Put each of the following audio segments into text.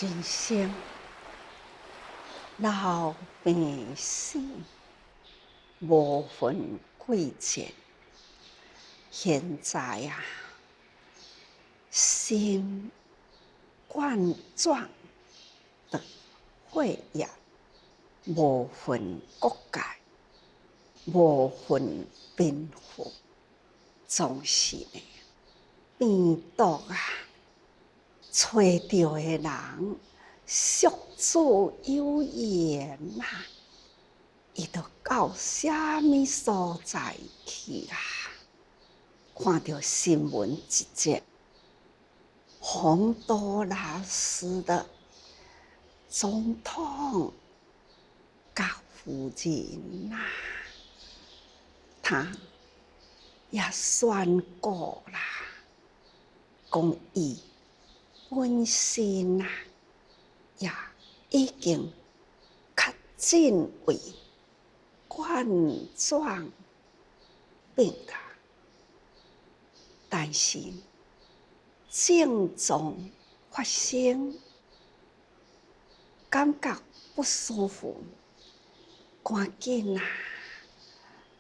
人生老病死，无分贵贱。现在新冠状的肺炎，无分国界，无分贫富，总是呢，病毒找到的人，宿主有言伊就到啥物所在去啦？看到新闻一节，洪都拉斯的总统甲夫人他也宣告啦，讲伊本身也已经确诊为冠状病啦，但是症状发生，感觉不舒服，赶紧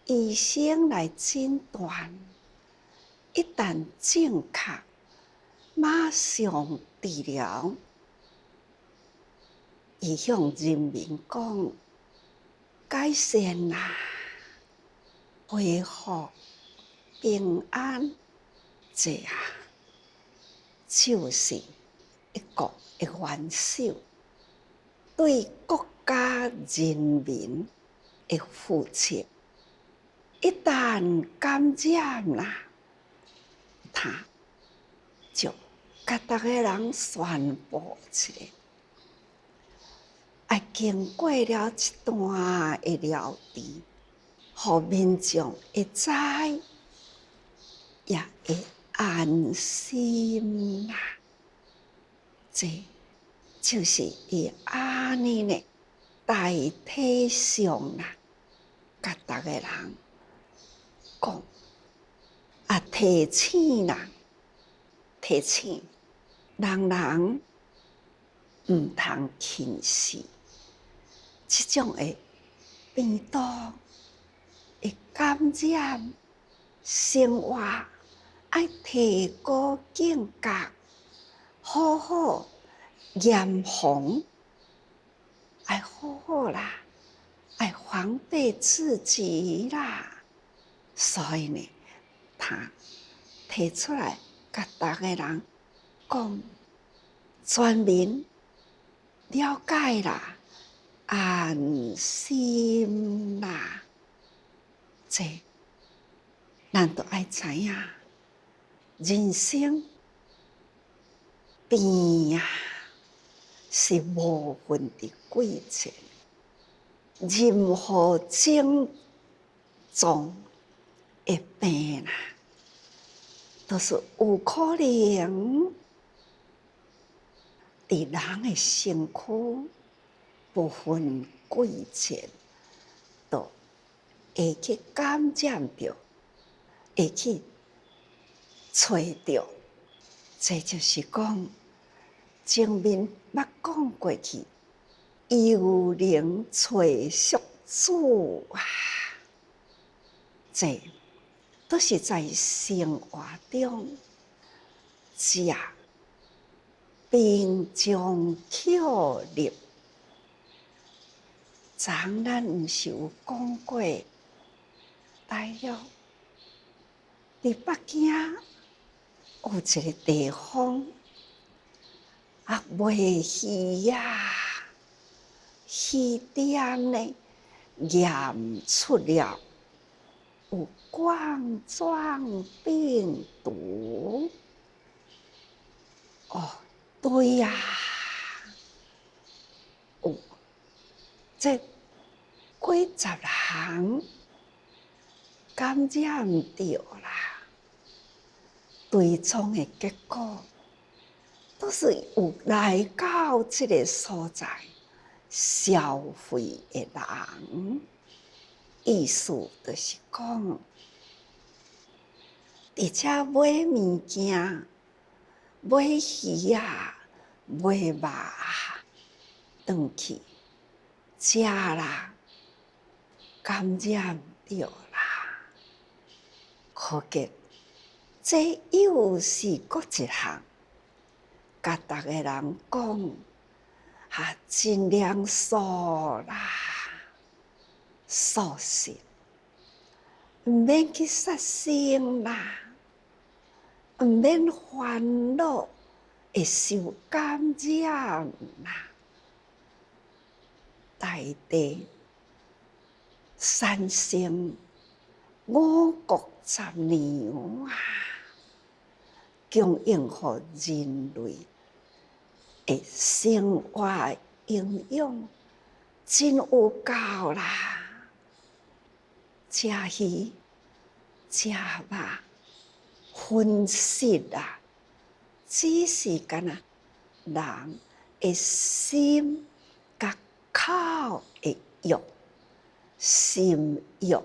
医生来诊断，一旦正确，马上治疗。伊向人民讲，改善啦，恢复平安，这就是一个的元首对国家人民的负责。一旦感染啦，他就甲大家人宣布一个，经过了一段的疗治，互民众会知，也会安心啦。这就是伊安尼呢，大体上甲大家人讲，提醒人毋通轻视即种的病毒的感染，生活爱提高警觉，好好严防，爱好好啦，爱防备自己啦。所以呢，他提出来甲大家人讲，全民了解啦，安心啦。这咱都爱知影，人生病是无分的贵贱，任何症状的病都是有可能伫人的身躯不分贵贱，都会去感染着，会去找着。这就是讲，前面捌讲过去，幽灵找宿主这都是在生活中食病中巧立。昨咱毋是有讲过，大约伫北京有一个地方卖鱼鱼店呢验出了有冠状病毒。对有这几十人感染着啦，追踪的结果都是有来到这个所在消费的人，意思就是讲，伫遮买物件、买鱼买肉转去食啦，感染着啦。可见这又是各一项，甲逐个人讲尽量素啦，素食，毋免去杀生啦，毋免烦恼会受感染啦。大地三生五穀杂粮供应互人类的生活营养真有够啦！食鱼、食肉、荤食啊，只是干那人的心甲口的欲，心欲、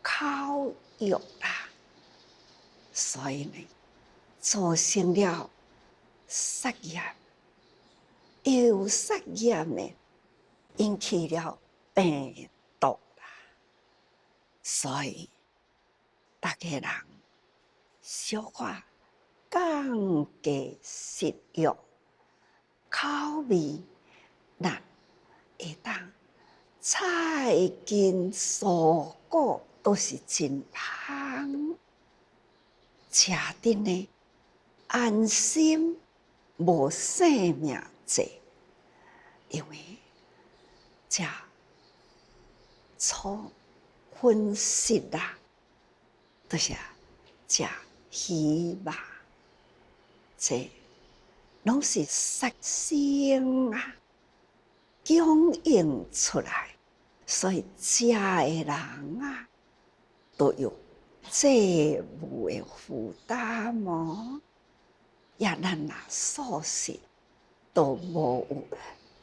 口欲啦，所以呢，造成了杀业，又杀业呢，引起了病毒啦。所以，大家人小可降低食欲，口味咱会当菜根蔬果都是真香，吃得呢安心，无生命济，因为食粗荤食啦，就是食鱼肉，这拢是杀生啊，供应出来，所以食的人啊，都有债务的负担哦。也咱若素食，都无有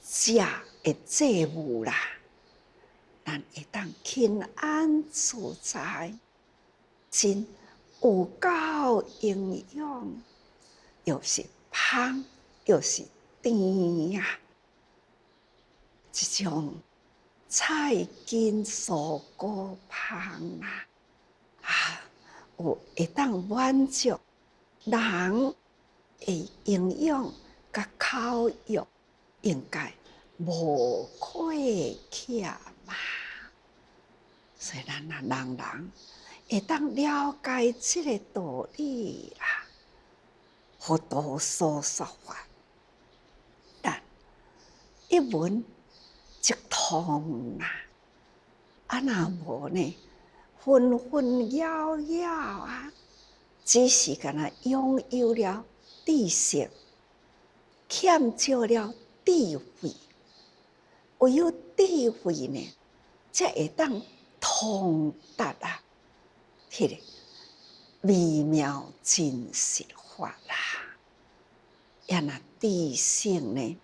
食的债务啦，咱会当平安自在，真有够营养，又是香又是甜呀！这种菜根蔬果香有会当满足人的营养甲口欲，应该无亏欠嘛。所以咱人会当了解这个道理啦，佛陀所说法，但一文即通啊！若无呢，纷纷扰扰只是干那拥有了知识，欠少了智慧。唯有智慧呢，才会当通达迄个微妙真实法啦。也若知识呢，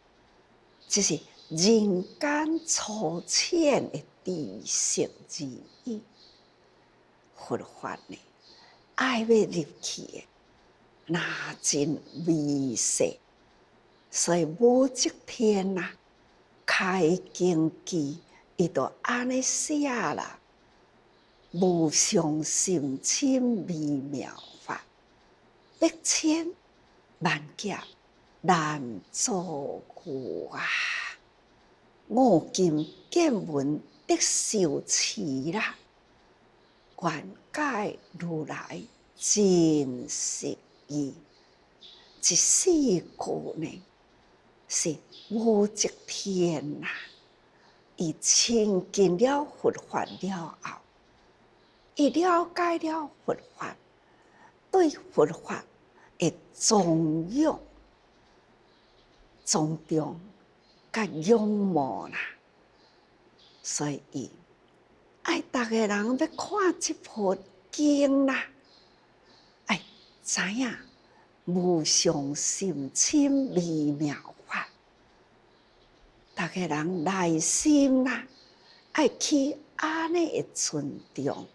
就是人间粗浅的知识之一。佛法呢，爱要入去的，那真微细。所以武则天开经记，伊就安尼写啦：无上甚深微妙法，百千万劫难遭遇五经见闻得受持啦，愿解如来真实义。一世故呢，是武则天伊亲近了佛法了后，伊了解了佛法，对佛法的崇仰、尊重、甲仰慕啦，所以伊爱逐个人要看这部经爱知影无上甚深微妙法，逐个人内心爱去安尼的尊重，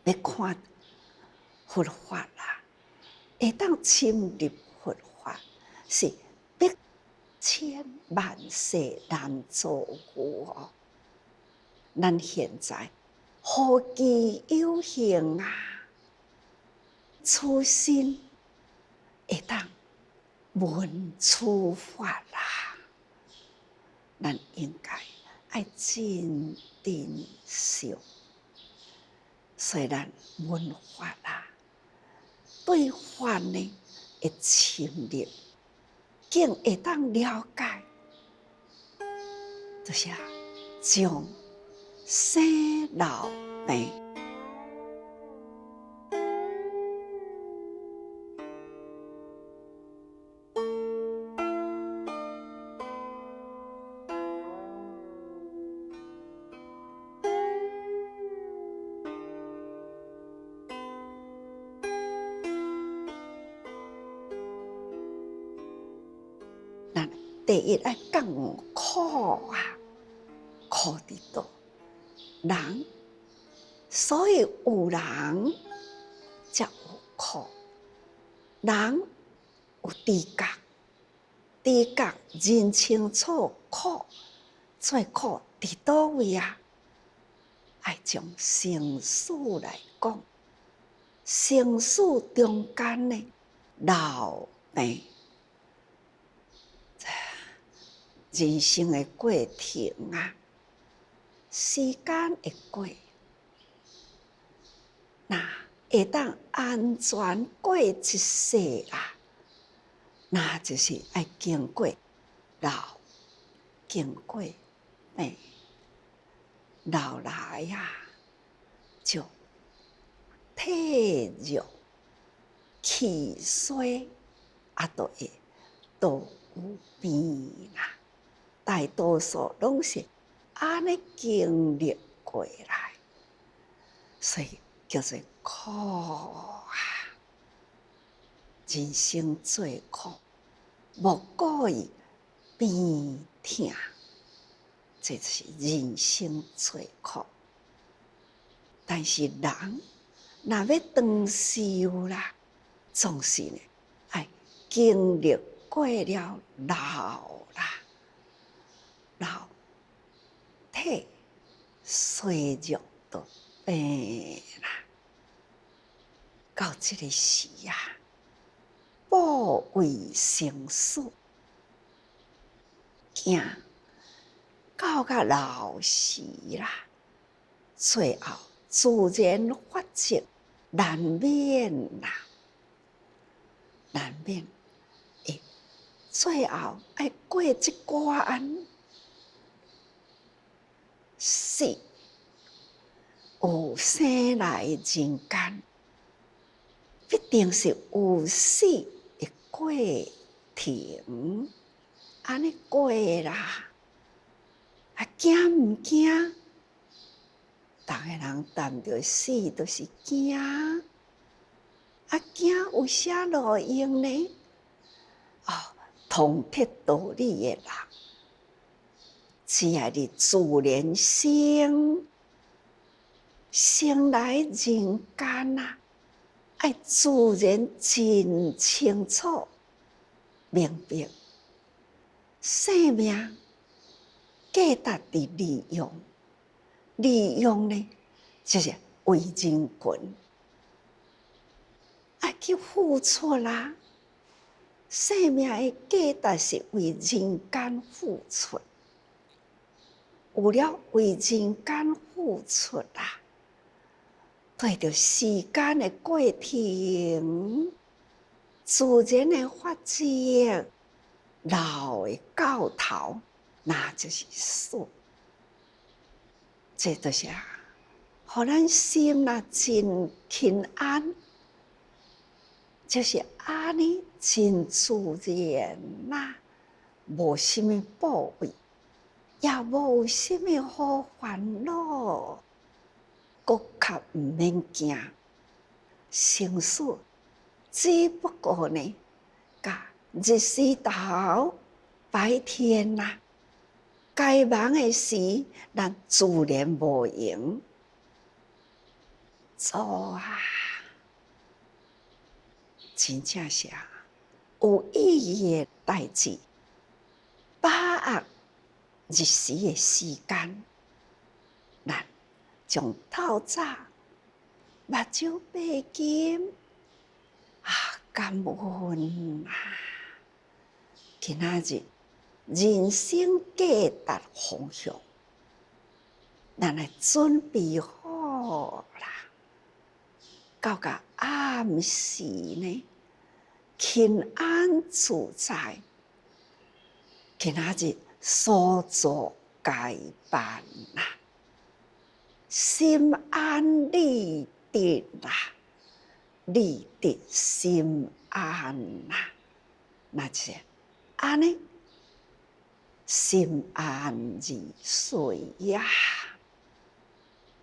要看佛法会当深入佛法，是百千万世难遭遇哦。咱现在何其有幸啊！初心会当闻处法啦，咱应该爱真珍惜。虽然闻法啦，对法呢会深入，更会当了解，就是将生老病。咱第一爱讲苦啊，苦伫倒？人，所以有人才有苦。人有知觉，知觉认清楚苦，最苦伫倒位啊？爱从生死来讲，生死中间呢，老病。人生的过程啊，时间会过，那会当安全过一世啦，那就是爱经过老，经过病，老来呀，就体弱气衰，都会都有病啦。大多数拢是安尼经历过来，所以叫做苦啊！人生最苦，莫过于病痛，这就是人生最苦。但是人若要长寿啦，总是呢爱经历过了老啦。老体衰弱都病啦，到这个时啊，怖畏生死，惊到老时啦，最后自然发觉难免啦，难免会最后爱过这关。死有生来人间，必定是有死的过程，安尼过啦。啊，惊毋惊？逐个人谈到死都是惊，啊惊有啥路用呢？通铁道理的人。只要你自然生来人间啊，爱自然真清楚明白，生命价值伫利用，利用呢就是为人群，爱去付出啦。生命的价值是为人间付出。有了为人间付出啊，对着时间的过程，自然的发觉，老的到头，那就是死。这就是互咱心啊真平安，就是安尼真自然啦，无什么怖畏。也无什么好烦恼，搁较毋免惊。生死只不过呢，甲日时头白天啦，该忙的时，咱自然无闲做啊。真正是有意义的代志，把握日时的时间，咱从透早目睭闭紧感恩啊！今仔日人生价值方向，咱来准备好啦。到个暗时呢，平安自在。今仔日所做该办啦，心安理得啦，理得心安啦。那是安尼，心安如水呀，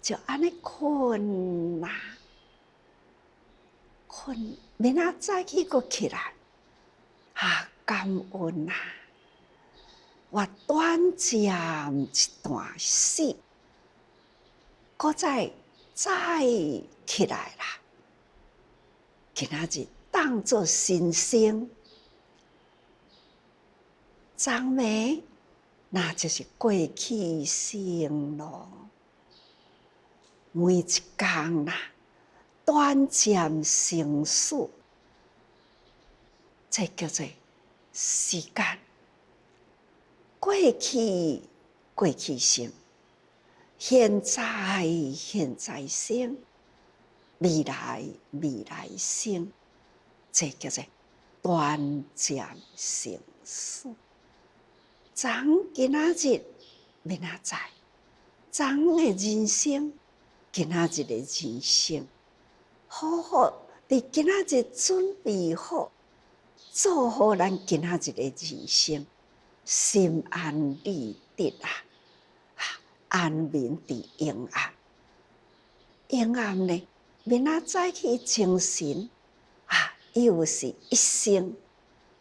就安尼困啦。困，明仔早起阁起来，感恩啊！我短暂一段时，阁再起来啦。今仔日当作新生，昨暝那就是过去生咯。每一天啦，短暂成事，这叫做时间。过去生，现在生，未来生，这叫做短暂成事。昨今仔日，明仔载，昨的人生，今仔日的人生，好好伫今仔日准备好，做好咱今仔日的人生。心安理得啊！安眠伫永安，永安呢？明仔早起精神又是一生，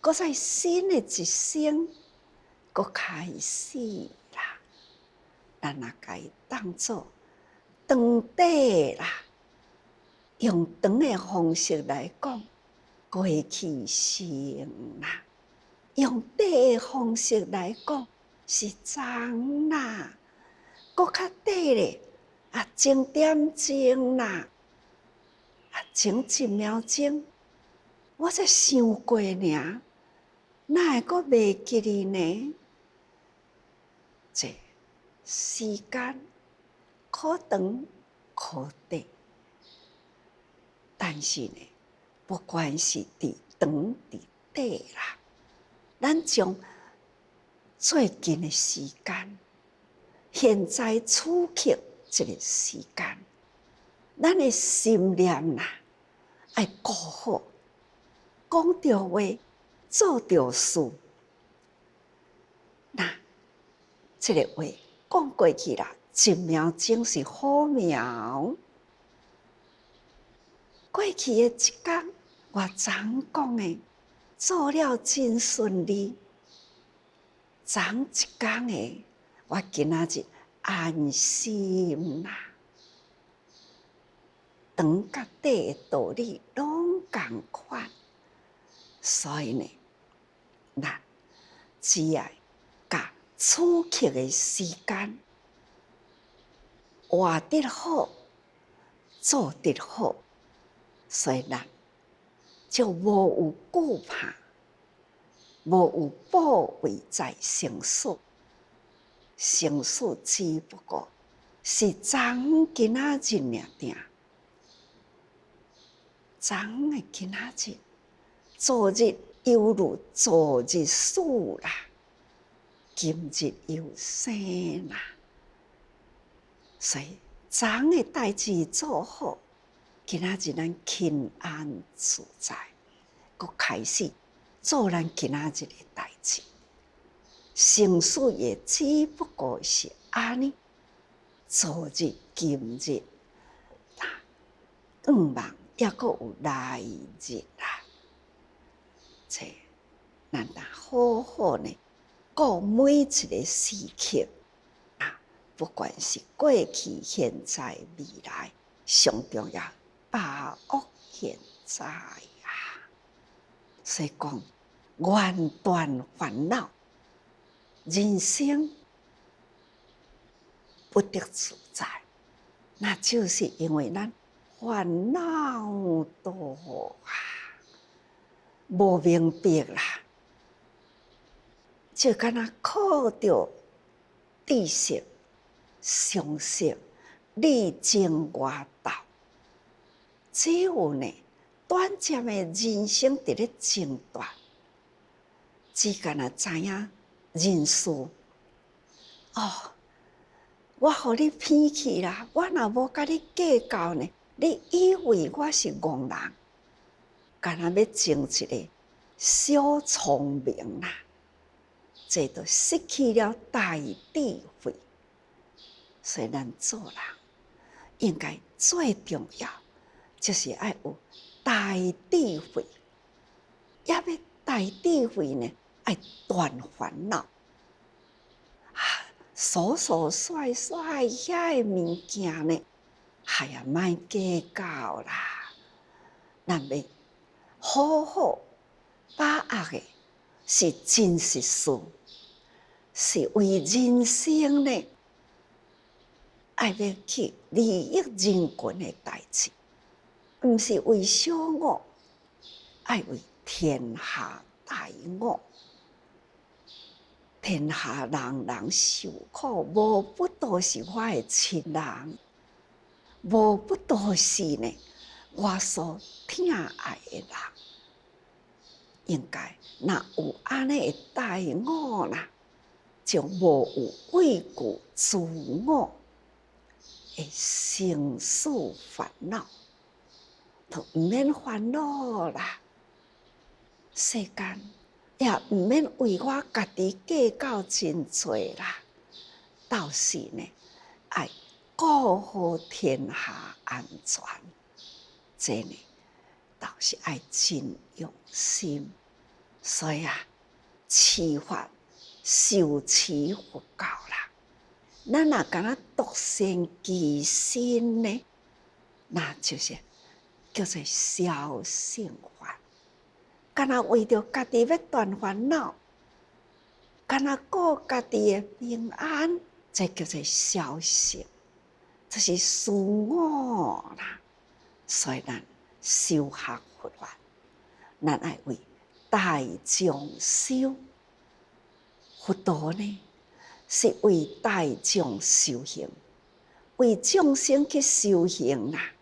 搁再新的一生，搁开始啦。咱也该当作长短啦，用长的方式来讲，过去生啦。用短的方式来讲，是昨啦，搁较短咧前点钟啦，前一秒钟，我才想过尔，哪会搁袂记哩呢？这时间可长可短，但是呢，不管是伫长伫短啦。咱将最近的时间，现在此刻这个时间，咱的心念啦，要顾好，讲着话，做着事。那这个话讲过去啦，一秒钟是好秒。过去的一天，我昨讲的。做了真顺利，昨一天的我今仔日安心啦。长甲短的道理拢同款，所以呢，咱只要甲此刻的时间活得好，做得好，所以咱就无有顾怕，无有保卫在成事。成事只不过是昨今仔日尔定，昨的今仔日，昨日犹如昨日死啦，今日又生啦。所以昨的代志做好。今仔日咱平安自在，搁开始做咱今仔日的代志。成事也只不过是安尼，昨日、今日，愿望也搁有来日啦。这咱得好好呢，过每一个时刻不管是过去、现在、未来，上重要。把握现在所以讲愿断烦恼，人生不得自在，那就是因为咱烦恼多啊，无明白啦，就敢若靠着知识、常识、你情我道，只有呢短暂的人生伫咧争夺，只敢若知影人事哦。我互你骗去啦！我若无甲你计较呢，你以为我是戆人，敢若要争一个小聪明啦，这就失去了大智慧。所以咱做人应该最重要，就是要有大智慧。要大智慧呢，要断烦恼。琐琐碎碎遐个物件呢，哎呀，莫计较啦。咱要好好把握的是真实事，是为人生呢，爱要去利益人群的代志，毋是为小我，爱为天下大我。天下人人受苦，无不都是我的亲人，无不都是呢我所疼爱的人。应该若有安尼的大我啦，就无有畏惧自我的生死烦恼，就毋免烦恼啦。世间也毋免为我家己计较真多啦，倒是呢，爱顾好天下安全，这呢，倒是爱真用心。所以啊，持法受持佛教啦，咱若敢若独善其身呢，那就是叫做小乘法。敢若为着家己要断烦恼，敢若顾家己的平安，这叫做小乘，这是自我啦。所以咱修学佛法，咱爱为大众修。佛道呢，是为大众修行，为众生去修行啦。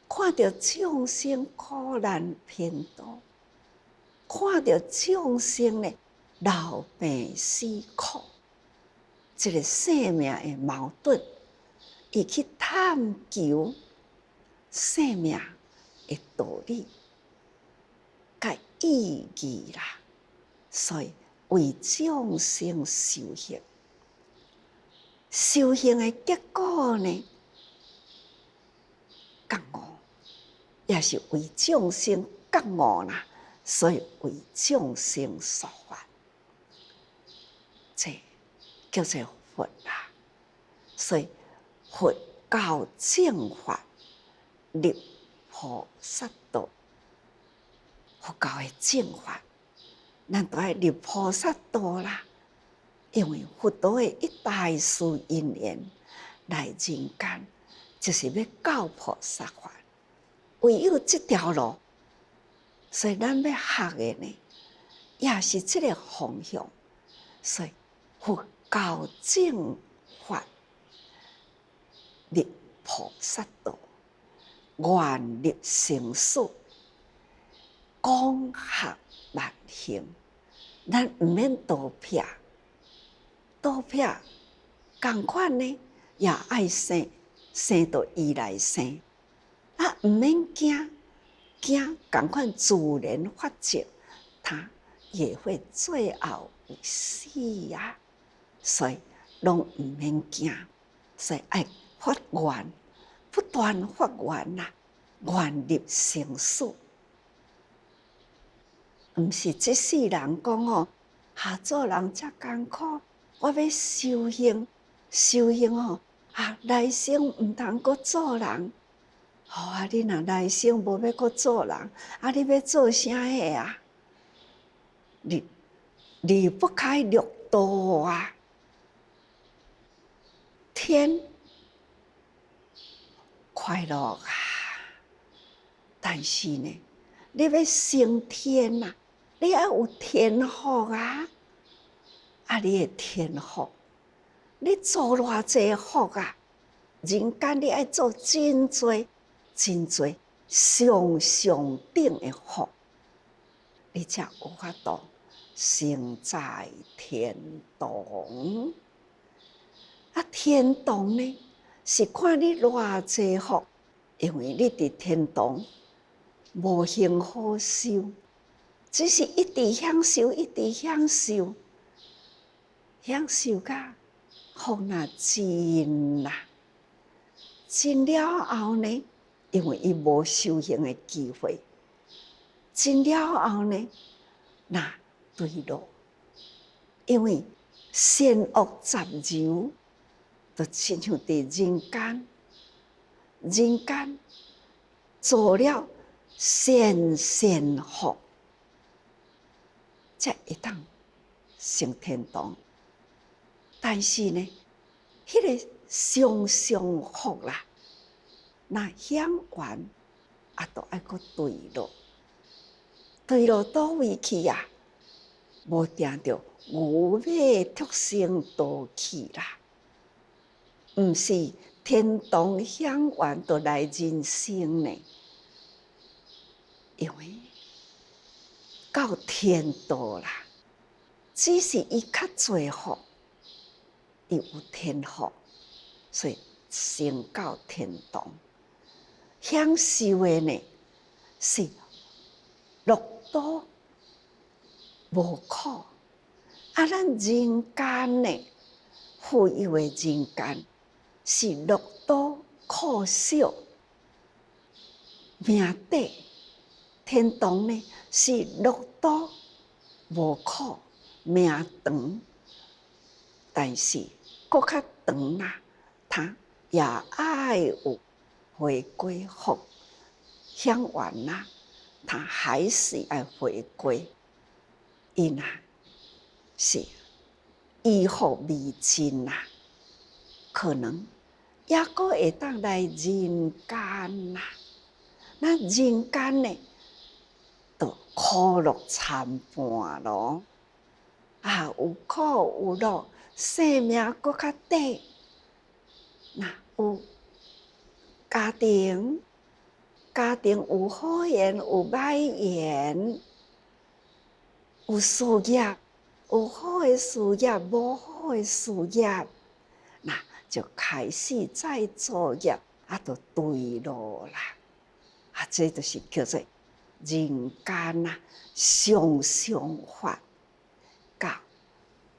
看到众生苦难贫多，看到众生呢老病死苦，这个生命的矛盾，伊去探求生命的道理、甲意义啦。所以为众生修行，修行的结果呢，觉悟，也是为众生觉悟啦。所以为众生说法，这叫做佛啦。所以佛教正法入菩萨道，佛教的正法，咱都要入菩萨道啦。因为佛道的一大事因缘来人间，就是要教菩萨法，唯有这条路。所以咱要学的呢，也是这个方向。所以佛教正法入菩萨道，愿入生死，讲学万行。咱毋免倒撇，倒撇同款呢，也爱生，生到伊来生，啊，毋免惊。惊同款自然发作，他也会最后一死呀。所以拢毋免惊，所以爱发愿，不断发愿啦，愿入生死。毋是这世人讲哦，做人遮艰苦，我要修行，修行哦，来生毋通阁做人。你若来生无要阁做人，你要做啥个啊？离不开六道啊。天快乐啊，但是呢，你要升天啊，你要有天福啊。啊，你的天福，你做偌济福啊？人间你爱做真多、真多上上等的福，你才有法度升在天堂。啊，天堂呢，是看你偌济福，因为你伫天堂无形好受，只是一直享受，一直享受，享受甲福若尽啦。尽了后呢，因为伊无修行的机会，尽了后呢，那对咯，因为善恶杂糅，就亲像伫人间做了善福，才会当升天堂。但是呢，迄个上福啦，那享完啊，都爱搁对落，对落倒位去啊？无定着牛马畜生道去啦，毋是天堂享完就来人生呢。因为到天道啦，只是伊较侪福，伊有天福，所以升到天堂。享受的呢是乐多无苦，啊，咱人间呢富有的人间是乐多苦少，命短；天堂呢是乐多无苦，命长，但是搁较长啦，他也爱有回归福，享完啦，他还是爱回归。伊若是以福未尽啦，可能也搁会当来人间啦。那人间呢，就苦乐参半咯。啊，有苦有乐，生命搁较短。那有家庭有好缘有歹缘，有事业有好的事业，无好的事业，那就开始再作业，啊，就对咯啦。啊，这就是叫做人间啊，上法，甲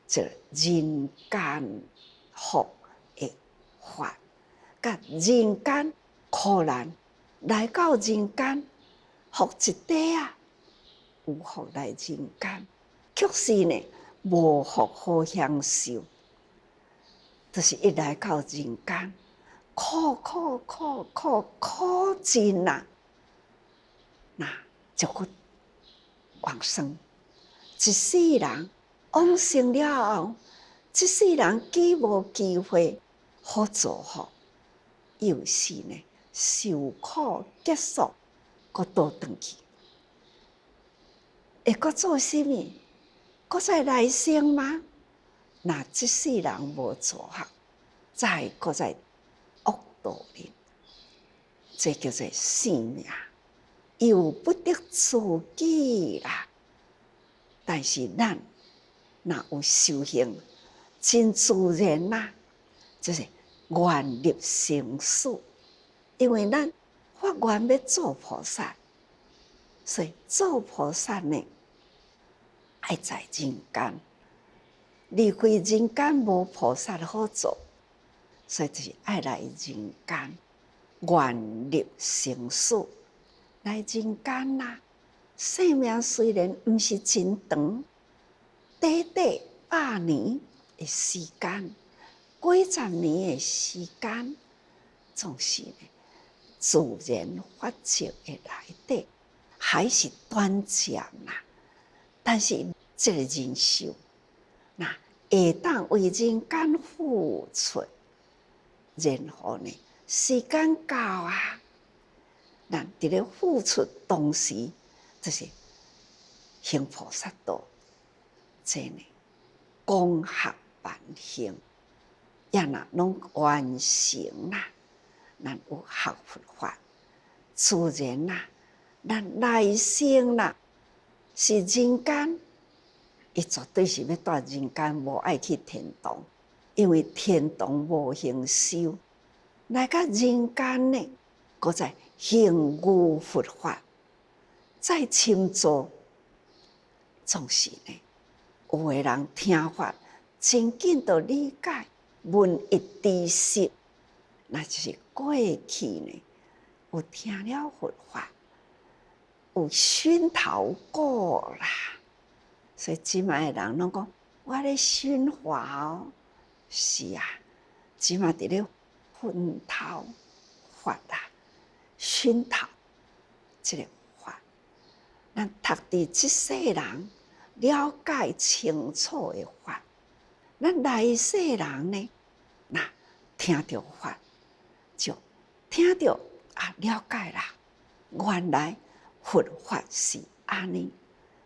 这人间福的法，甲人间苦难来到人间，福一底啊，有福来人间，却是呢无福好享受，就是一来到人间，苦尽啦，那就去往生。一世人往生了后，这世人既无机会好做福，又是呢受苦结束，搁倒转去，会搁做甚物？搁再来生吗？那这世人无做好，再搁在恶道里，这叫做生命，由不得自己啦。但是咱若有修行，真自然啦，就是愿力成事。因为咱发愿要做菩萨，所以做菩萨呢，爱在人间。离开人间无菩萨好做，所以就是爱来人间，愿力成事。来人间啦，生命虽然毋是真长，短短100年的时间，几十年的时间，总是呢自然法则的内底，还是短暂啦。但是这个人寿，那会当为人间付出，然后呢，时间到啊，咱伫咧付出同时，就是行菩萨道，这呢功德万行，也若拢完成啦，咱有学佛法，自然啦，咱来生啦，是人间。伊绝对是要住人间，无爱去天堂，因为天堂无形修。来到人间呢，搁在行护佛法，再深造，总是呢，有个人听法真紧就理解，闻一知识，那就是过去呢，有听了佛法，有熏陶过啦。所以即卖的人拢讲，我咧熏法哦，是啊，即卖伫咧熏陶法啦，熏陶即个法，咱读伫即世人了解清楚的法，咱来世人呢，那听到法就听到啊，了解啦，原来佛法是安尼。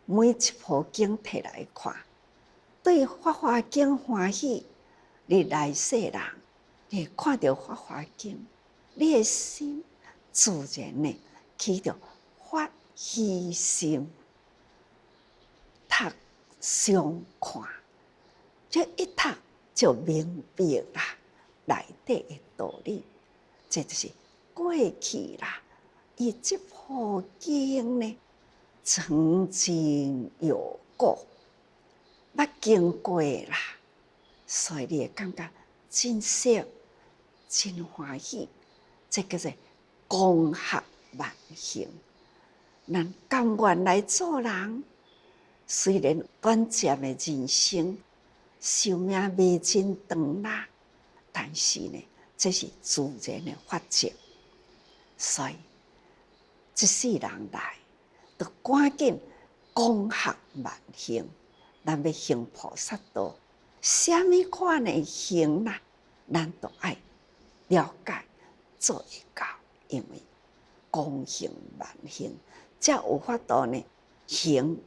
每一部经摕来看，对《法华经》欢喜，你来世人，你看到《法华经》，你的心自然呢起着法喜心。读相看，这一读就明白啦，内底的道理，这就是过去啦。伊这部经呢，曾经有过，捌经过啦，所以你会感觉真惜、真欢喜。这叫做功德万行。咱甘愿来做人，虽然短暂的人生，寿命未真长啦，但是呢，这是自然的法则。所以，一世人来，就赶紧功德万行，咱要行菩萨道，什么款的行啦？咱都爱了解，做会到，因为功行万行，才有法度呢行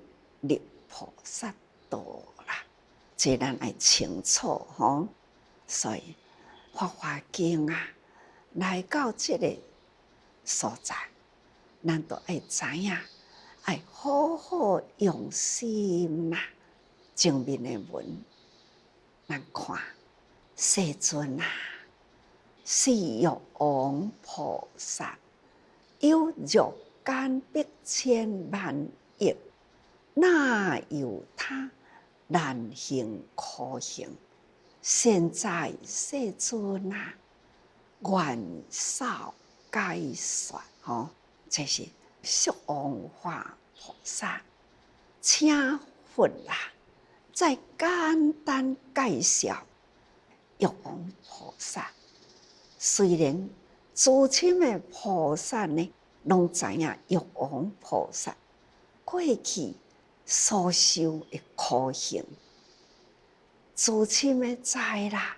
入菩萨道啦。这咱爱清楚吼。所以《法华经》啊，来到这个所在，咱都爱知影。爱好好用心啦，正面的文，咱看世尊啊，是玉王菩萨，有若干百千万亿，哪有他难行可行？现在世尊啊，愿少解说吼，这是释王化菩萨，请佛啦，再简单介绍玉王菩萨。虽然诸亲的菩萨呢，拢知影玉王菩萨过去所受的苦行，诸亲的知啦，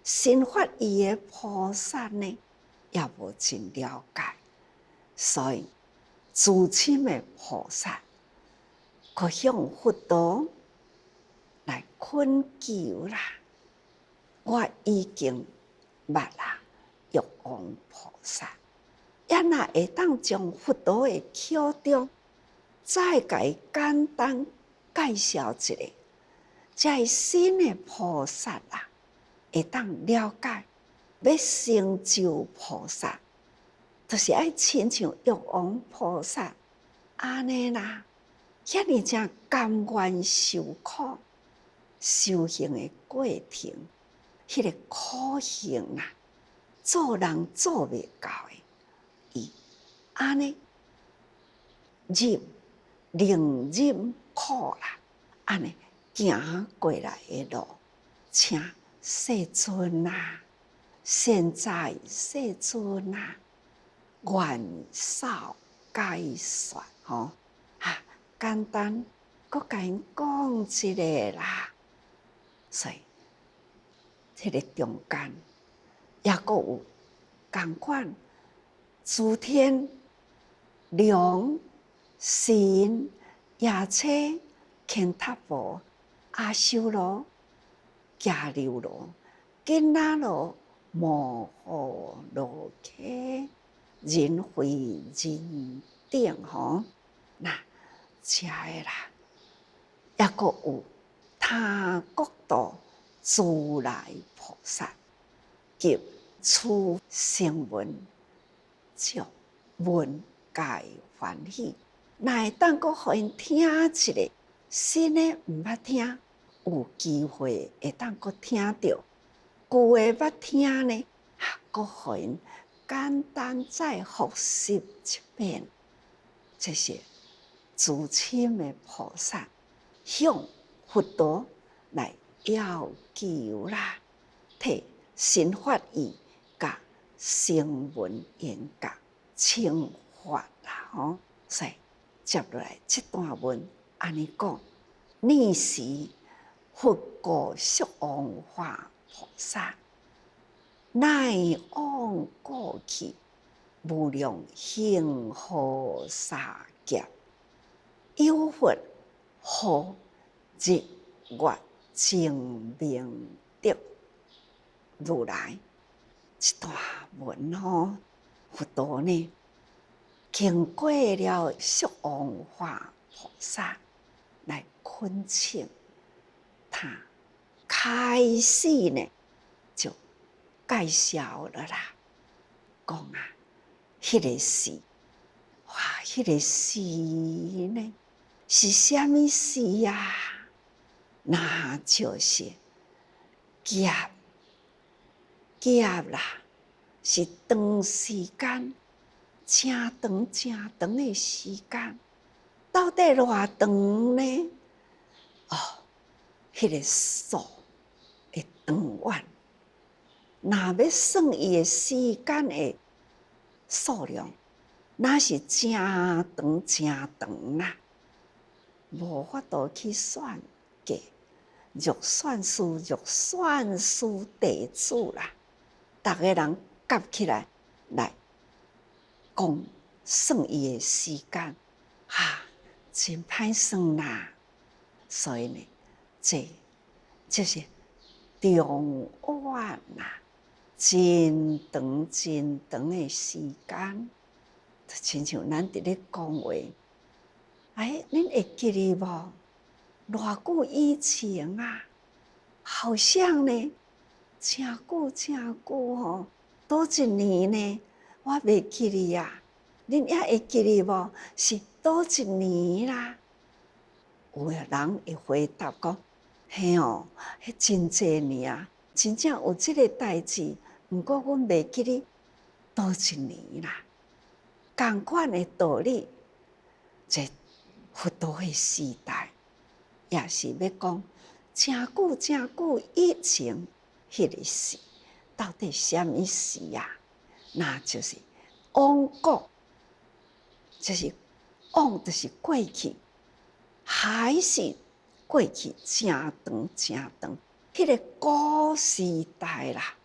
新发意的菩萨呢，也无真了解，所以诸亲的菩萨，可向佛道来恳求啦。我已经捌啦，玉王菩萨，也若会当将佛道的巧中，再甲伊简单介绍一下，才会新的菩萨啦，会当了解，要成就菩萨，就是爱亲像玉王菩萨安尼啦，遐尔正甘愿受苦，修行的过程，迄个苦行啊，做人做袂到的，伊安尼能忍苦啦，安尼行过来的路，请世尊啊，现在世尊啊，愿少解说吼啊，简单佫甲因讲一个啦。所以，迄个中间也佫有共款，诸天、龙、神、夜车、乾闥婆、阿修罗、迦留罗、紧那罗、摩诃罗伽、人非人等吼，那遮个啦，也佫有他国度如来菩萨及诸声闻，祝闻界欢喜。若会当佫互因听一个新的毋捌听，有机会会当佫听到旧的捌听呢，佫互因简单再复习一遍。这是诸亲的菩萨向佛陀来要求啦，替新法义甲声闻缘觉请法啦吼。所以接落来这段文安尼讲：尔时佛告宿王化菩萨，乃往过去，无量恒河沙劫，有佛护日月精明德如来。这段文吼，佛陀呢经过了宿王化菩萨来恳请他，开始呢就介绍了啦，讲啊，迄个事，哇，迄个事呢是什么事啊？那就是劫啦，是长时间，真长的时间，到底偌长呢？哦，迄个数会长远，若要算伊的时间的数量，那是真长啦，无法度去算计。玉算术地主啦，逐个人夹起来讲算伊的时间，真歹算啦。所以呢，这就是中远啦，真长的时间。就亲像咱伫咧讲话，恁会记哩无？偌久以前啊，好像呢，真久吼，多一年呢，我袂记哩啊。恁也会记哩无？是多一年啦。有的人会回答讲：嘿哦，迄真济年啊，真正有即个代志，毋过阮袂记哩多一年啦。同款的道理，这佛陀的时代，也是要讲真久以前迄个事，到底什么事啊？那就是往过，就是往，就是过去，还是过去真长，迄个古时代啦，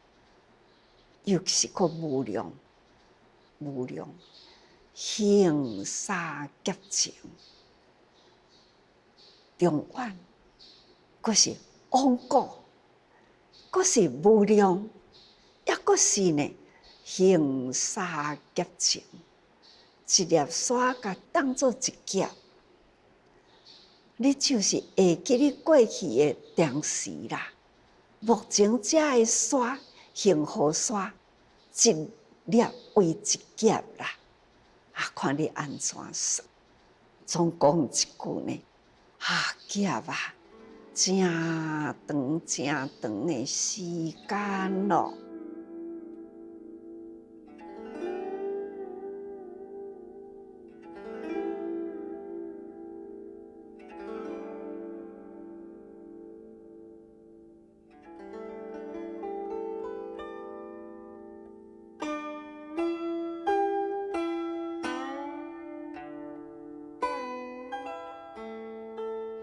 又是个无量恒沙劫前，中远，佫是往古，佫是无量，也佫是呢恒沙劫前。一粒沙甲当作一劫，你就是会记你过去的当时啦。目前遮的沙，恒河沙，一粒为一劫啦。看你安怎算。总讲一句呢，劫啊，真长的时间咯。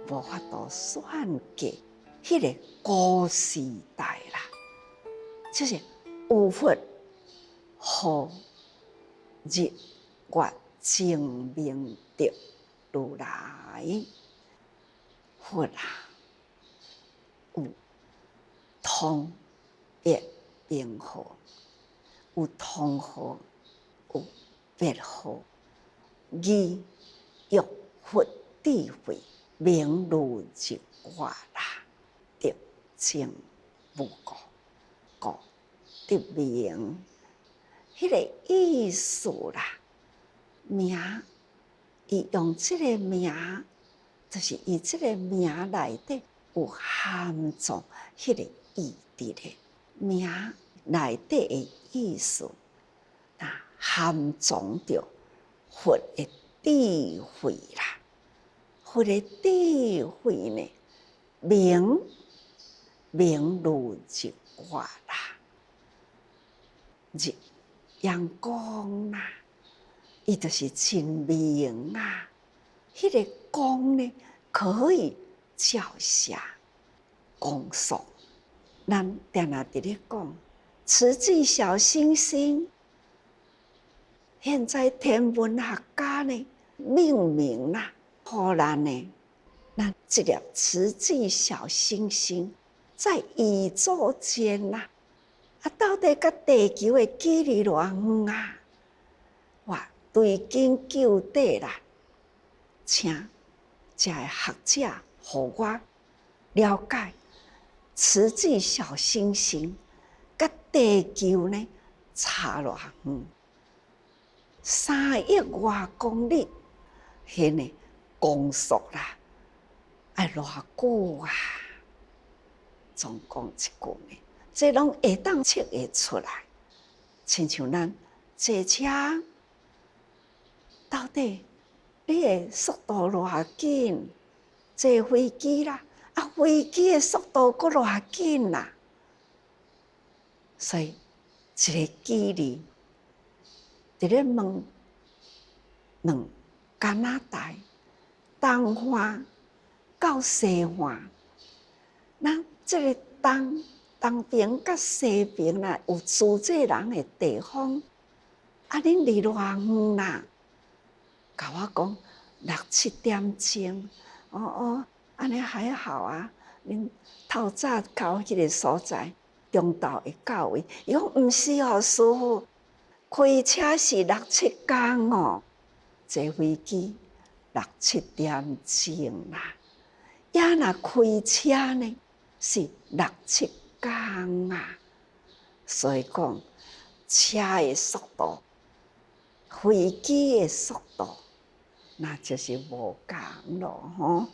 无法度算计迄个古时代啦，就是有佛护日月精明德如来，佛啊，有通别名号，有通号，有别号，义欲佛智慧，明如日月啦，德正无过，故得名。迄个意思啦，名，伊用这个名，就是伊这个名内底有含藏迄个意义的名内底的意思，那含藏着佛的智慧啦，佛的智慧呢，明如日月啦，日阳光啦，伊就是真明啊！迄个光呢，可以照射光束。咱定定伫咧讲，慈济小星星，现在天文学家呢命名啦，互咱呢，咱这粒慈济小星星在宇宙间啦。到底甲地球的距离偌远啊？我对根究底啦，请这个学者互我了解慈济小星星甲地球呢差偌远，3亿外公里，迄个光速啦，爱偌久啊？总讲一句呢？这拢会当测会出来，亲像咱坐车，到底你的速度偌紧？坐飞机啦，飞机的速度阁偌紧啦？所以一个距离，伫咧问加拿大东方到西方，咱这个东边甲西边啦，有住这人的地方，恁离偌远啦？甲我讲6、7点钟，安尼还好啊。恁透早到迄个所在，中昼会到位。伊讲毋是哦，师父，开车是6、7工哦，坐飞机6、7点钟啦。也若开车呢，是6、7工啊，所以讲车的速度、飞机的速度，那就是无共咯吼。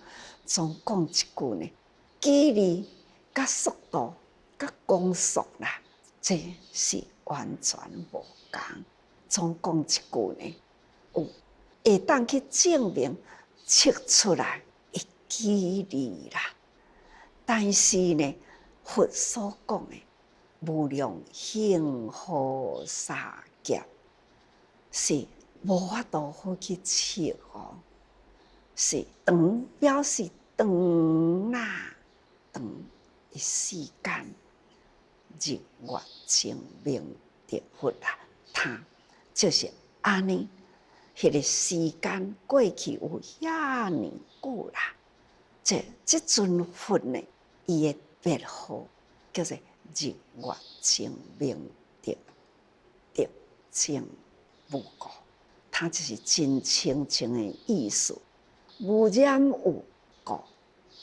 总讲一句呢，距离、甲速度、甲光速啦，这是完全无共。总讲一句呢，有会当去证明测出来的距离啦。但是呢，佛所讲的无量幸福三劫是无法度好去测哦，是长表示长啦，长的时间，日月精明德佛啦，他就是安尼，迄个时间过去有遐尼久啦，这尊佛呢，伊的别号叫做日月精明德正无过，它就是真清净的意思，无染有过，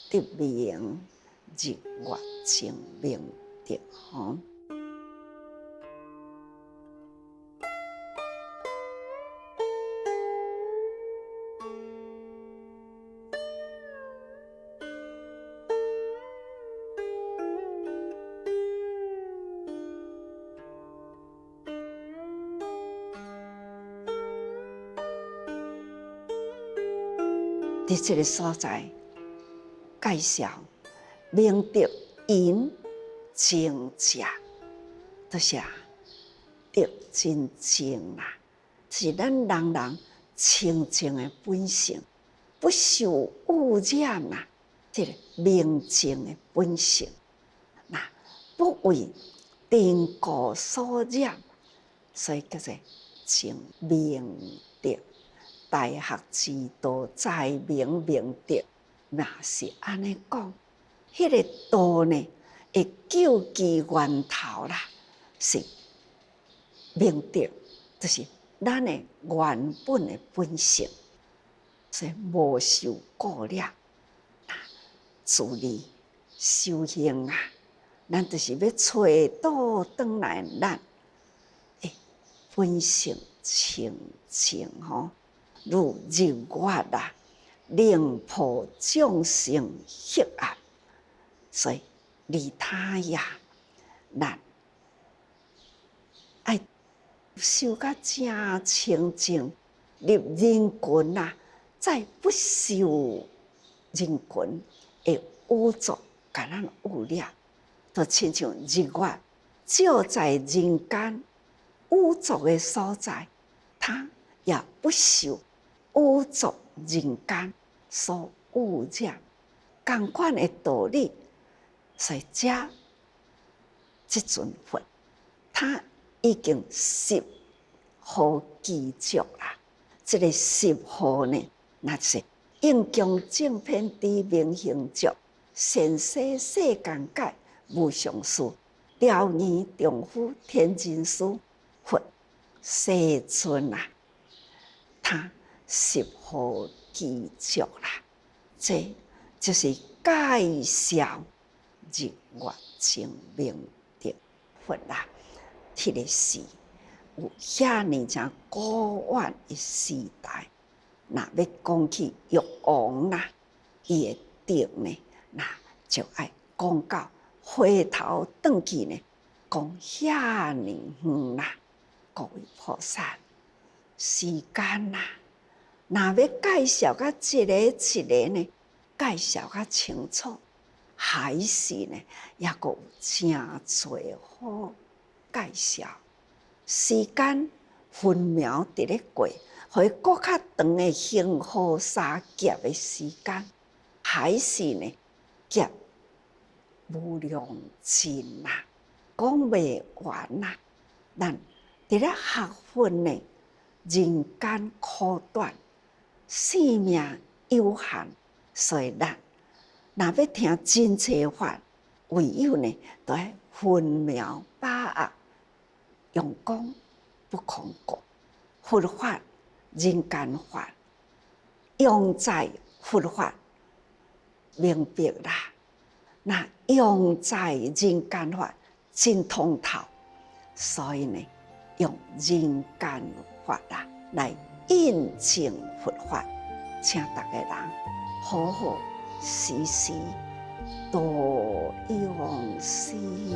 得名日月精明德吼。伫这个所在介绍明德因正者，就是德真正啦，是咱人清净的本性，不受污染啦，这个明净的本性，那不为定故所染，所以叫做净明德。大学之道，在明明德，嘛是安尼讲。迄个道呢，会究其源头啦，是明德，就是咱的原本的本性，所以无受过了。自利修行啊，咱就是要找倒转来咱诶本性清净吼，如日月啊，令破众生黑暗。所以利他呀，咱爱修甲正清净，入人群啊，再不受人群的污浊，甲咱污染，就亲像日月照在人间污浊的所在，它也不受污浊人间所污染。同款的道理，所以这尊佛，他已经10号具足啦。这个10号呢，那是应供正遍知明行足，现世世间界无上士，调尼丈夫天人师，佛世尊啊，他10号具足啦。这就是介绍日月净明德佛啦。迄个是有遐尼正古远的时代，若要讲起玉皇啦，伊的德呢，那就爱讲到回头转去呢，讲遐尼远啦。各位菩萨，时间啦，若要介绍甲一个一个呢，介绍较清楚，还是呢，也阁有真侪好介绍。时间分秒伫咧过，互伊搁较长的幸福三劫的时间，还是呢劫无量尽啦，讲袂完啦。咱伫咧学佛呢，人间苦短，生命有限，所以咱若要听真切法，唯有呢，就要分秒把握，用功不空过。佛法、人间法，用在佛法明白啦。那用在人间法真通透，所以呢，用人间法啦来印证佛法，请大家人好好时时多用心。